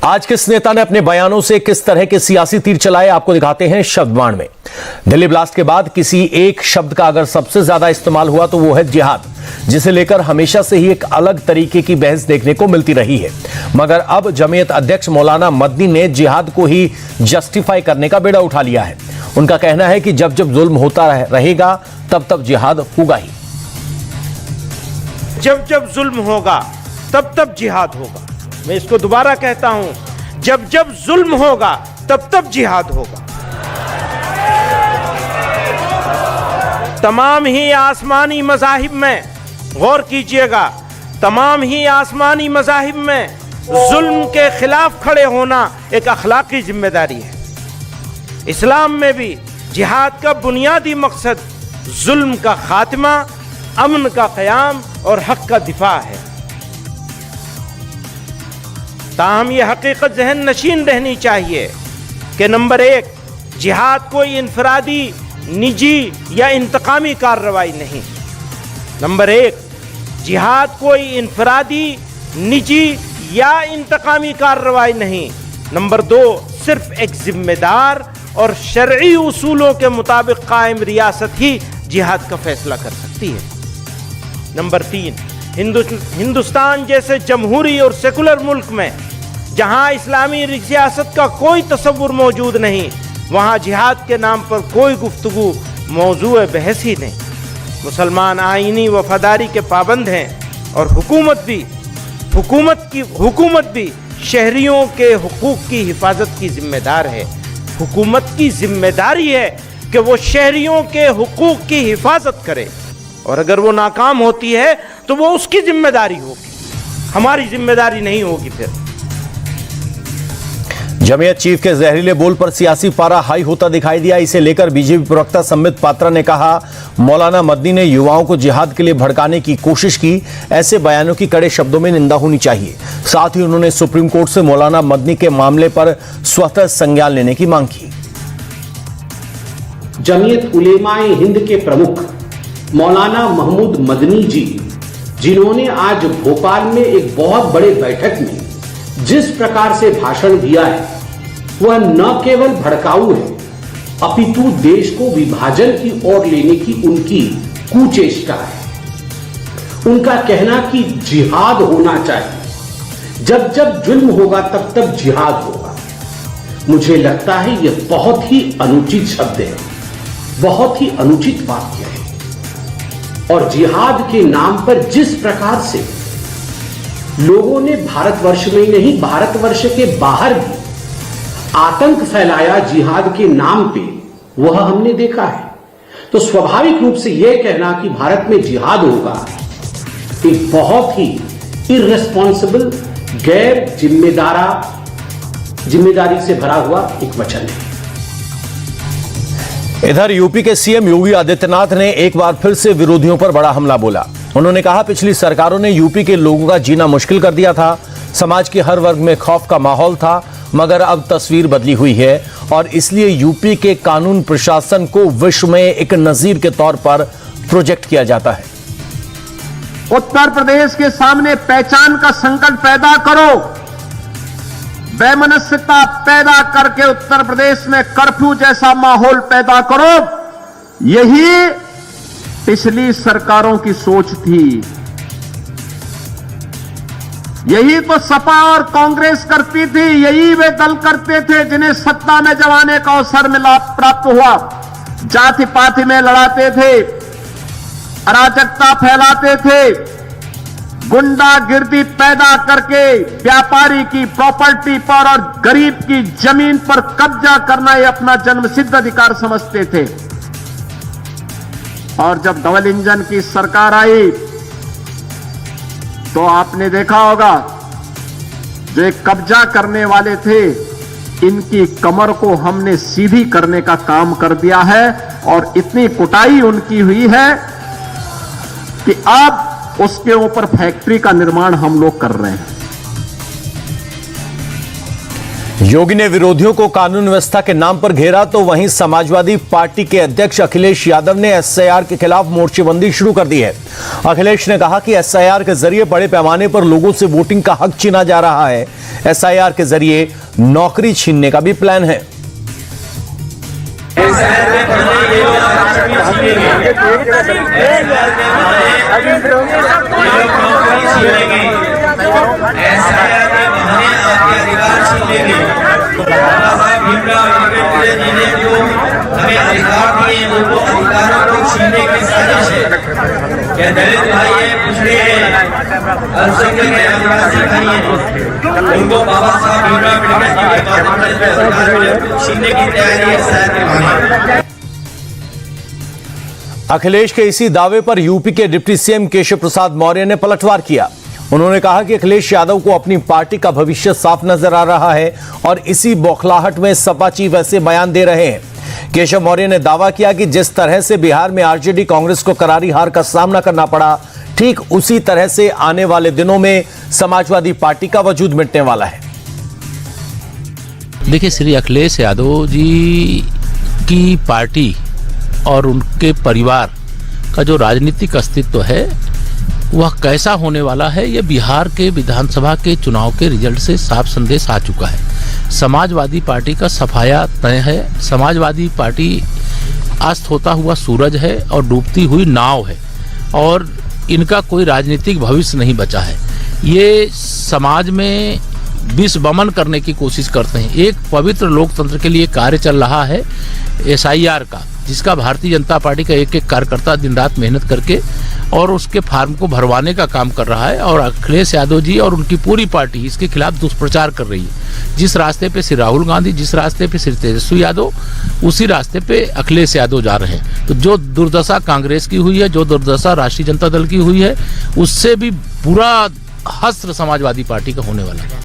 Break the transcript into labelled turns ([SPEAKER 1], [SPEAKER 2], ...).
[SPEAKER 1] आज किस नेता ने अपने बयानों से किस तरह के सियासी तीर चलाए, आपको दिखाते हैं शब्दबाण में। दिल्ली ब्लास्ट के बाद किसी एक शब्द का अगर सबसे ज्यादा इस्तेमाल हुआ तो वो है जिहाद, जिसे लेकर हमेशा से ही एक अलग तरीके की बहस देखने को मिलती रही है। मगर अब जमीयत अध्यक्ष मौलाना मदनी ने जिहाद को ही जस्टिफाई करने का बेड़ा उठा लिया है। उनका कहना है कि जब जब जुल्म होता रहेगा तब तब जिहाद होगा ही।
[SPEAKER 2] जब जब जुल्म होगा तब तब जिहाद होगा। मैं इसको दोबारा कहता हूं, जब जब जुल्म होगा तब तब जिहाद होगा। तमाम ही आसमानी मज़ाहिब में गौर कीजिएगा, तमाम ही आसमानी मज़ाहिब में जुल्म के खिलाफ खड़े होना एक अखलाकी जिम्मेदारी है। इस्लाम में भी जिहाद का बुनियादी मकसद जुल्म का खात्मा, अमन का क़याम और हक का दिफा है। ताहम यह हकीकत जहन नशीन रहनी चाहिए कि नंबर 1, जिहाद कोई इनफरादी, निजी या इंतकामी कार्रवाई नहीं। नंबर 1, जिहाद कोई इनफरादी, निजी या इंतकामी कार्रवाई नहीं। नंबर 2, सिर्फ एक जिम्मेदार और शरई उसूलों के मुताबिक कायम रियासत ही जिहाद का फैसला कर सकती है। नंबर 3, हिंदुस्तान जैसे जमहूरी और सेकुलर मुल्क में जहां इस्लामी रियासत का कोई तसव्वुर मौजूद नहीं, वहां जिहाद के नाम पर कोई गुफ्तगू मौजूए बहस ही नहीं। मुसलमान आईनी वफादारी के पाबंद हैं और हुकूमत भी शहरियों के हुकूक की हिफाजत की जिम्मेदार है। हुकूमत की जिम्मेदारी है कि वो शहरियों के हुकूक की हिफाजत करे, और अगर वो नाकाम होती है तो वो उसकी जिम्मेदारी होगी, हमारी जिम्मेदारी नहीं होगी। फिर
[SPEAKER 1] जमीयत चीफ के जहरीले बोल पर सियासी पारा हाई होता दिखाई दिया। इसे लेकर बीजेपी प्रवक्ता संबित पात्रा ने कहा, मौलाना मदनी ने युवाओं को जिहाद के लिए भड़काने की कोशिश की। ऐसे बयानों की कड़े शब्दों में निंदा होनी चाहिए। साथ ही उन्होंने सुप्रीम कोर्ट से मौलाना मदनी के मामले पर स्वतः संज्ञान लेने की मांग की।
[SPEAKER 3] जमीयत उलेमाए हिंद के प्रमुख मौलाना महमूद मदनी जी, जिन्होंने आज भोपाल में एक बहुत बड़े बैठक में जिस प्रकार से भाषण दिया है, वह न केवल भड़काऊ है, अपितु देश को विभाजन की ओर लेने की उनकी कुचेष्टा है। उनका कहना कि जिहाद होना चाहिए, जब जब जुल्म होगा तब तब जिहाद होगा, मुझे लगता है यह बहुत ही अनुचित शब्द है, बहुत ही अनुचित वाक्य है। और जिहाद के नाम पर जिस प्रकार से लोगों ने भारतवर्ष में ही नहीं, भारतवर्ष के बाहर भी आतंक फैलाया जिहाद के नाम पे, वह हमने देखा है। तो स्वाभाविक रूप से यह कहना कि भारत में जिहाद होगा एक बहुत ही इर्रेस्पॉन्सिबल, गैर जिम्मेदारी से भरा हुआ एक वचन है।
[SPEAKER 1] इधर यूपी के सीएम योगी आदित्यनाथ ने एक बार फिर से विरोधियों पर बड़ा हमला बोला। उन्होंने कहा, पिछली सरकारों ने यूपी के लोगों का जीना मुश्किल कर दिया था, समाज के हर वर्ग में खौफ का माहौल था, मगर अब तस्वीर बदली हुई है और इसलिए यूपी के कानून प्रशासन को विश्व में एक नजीर के तौर पर प्रोजेक्ट किया जाता है।
[SPEAKER 4] उत्तर प्रदेश के सामने पहचान का संकट पैदा करो, वैमनस्यता पैदा करके उत्तर प्रदेश में कर्फ्यू जैसा माहौल पैदा करो, यही पिछली सरकारों की सोच थी। यही तो सपा और कांग्रेस करती थी, यही वे दल करते थे जिन्हें सत्ता में जब आने का अवसर मिला, प्राप्त हुआ, जाति पाति में लड़ाते थे, अराजकता फैलाते थे, गुंडागिर्दी पैदा करके व्यापारी की प्रॉपर्टी पर और गरीब की जमीन पर कब्जा करना ये अपना जन्मसिद्ध अधिकार समझते थे। और जब डबल इंजन की सरकार आई तो आपने देखा होगा, जो एक कब्जा करने वाले थे, इनकी कमर को हमने सीधी करने का काम कर दिया है और इतनी कुटाई उनकी हुई है कि अब उसके ऊपर फैक्ट्री का निर्माण हम लोग कर रहे हैं।
[SPEAKER 1] योगी ने विरोधियों को कानून व्यवस्था के नाम पर घेरा तो वहीं समाजवादी पार्टी के अध्यक्ष अखिलेश यादव ने एसआईआर के खिलाफ मोर्चेबंदी शुरू कर दी है। अखिलेश ने कहा कि एसआईआर के जरिए बड़े पैमाने पर लोगों से वोटिंग का हक छीना जा रहा है। एसआईआर के जरिए नौकरी छीनने का भी प्लान है।
[SPEAKER 5] बाबा साहब भीमराव अम्बेडकर जी ने जो हमें अधिकार दिए उनको अधिकारों को छीनने की साजिश है। क्या दलित भाई है, पिछड़े हैं, अल्पसंख्यक है, आदिवासी भाई हैं, उनको बाबा साहब भीमराव अम्बेडकर जी के अधिकार मिले उनको छीनने की तैयारी है शायद के बहाने।
[SPEAKER 1] अखिलेश के इसी दावे पर यूपी के डिप्टी सीएम केशव प्रसाद मौर्य ने पलटवार किया। उन्होंने कहा कि अखिलेश यादव को अपनी पार्टी का भविष्य साफ नजर आ रहा है और इसी बौखलाहट में सपा चीफ ऐसे बयान दे रहे हैं। केशव मौर्य ने दावा किया कि जिस तरह से बिहार में आरजेडी कांग्रेस को करारी हार का सामना करना पड़ा, ठीक उसी तरह से आने वाले दिनों में समाजवादी पार्टी का वजूद मिटने वाला है।
[SPEAKER 6] देखिए, श्री अखिलेश यादव जी की पार्टी और उनके परिवार का जो राजनीतिक अस्तित्व है वह कैसा होने वाला है, यह बिहार के विधानसभा के चुनाव के रिजल्ट से साफ संदेश आ चुका है। समाजवादी पार्टी का सफाया तय है। समाजवादी पार्टी अस्त होता हुआ सूरज है और डूबती हुई नाव है और इनका कोई राजनीतिक भविष्य नहीं बचा है। ये समाज में विष वमन करने की कोशिश करते हैं। एक पवित्र लोकतंत्र के लिए कार्य चल रहा है एसआईआर का, जिसका भारतीय जनता पार्टी का एक एक कार्यकर्ता दिन रात मेहनत करके और उसके फार्म को भरवाने का काम कर रहा है। और अखिलेश यादव जी और उनकी पूरी पार्टी इसके खिलाफ दुष्प्रचार कर रही है। जिस रास्ते पे श्री राहुल गांधी, जिस रास्ते पे श्री तेजस्वी यादव, उसी रास्ते पे अखिलेश यादव जा रहे हैं। तो जो दुर्दशा कांग्रेस की हुई है, जो दुर्दशा राष्ट्रीय जनता दल की हुई है, उससे भी बुरा हस्त्र समाजवादी पार्टी का होने वाला है।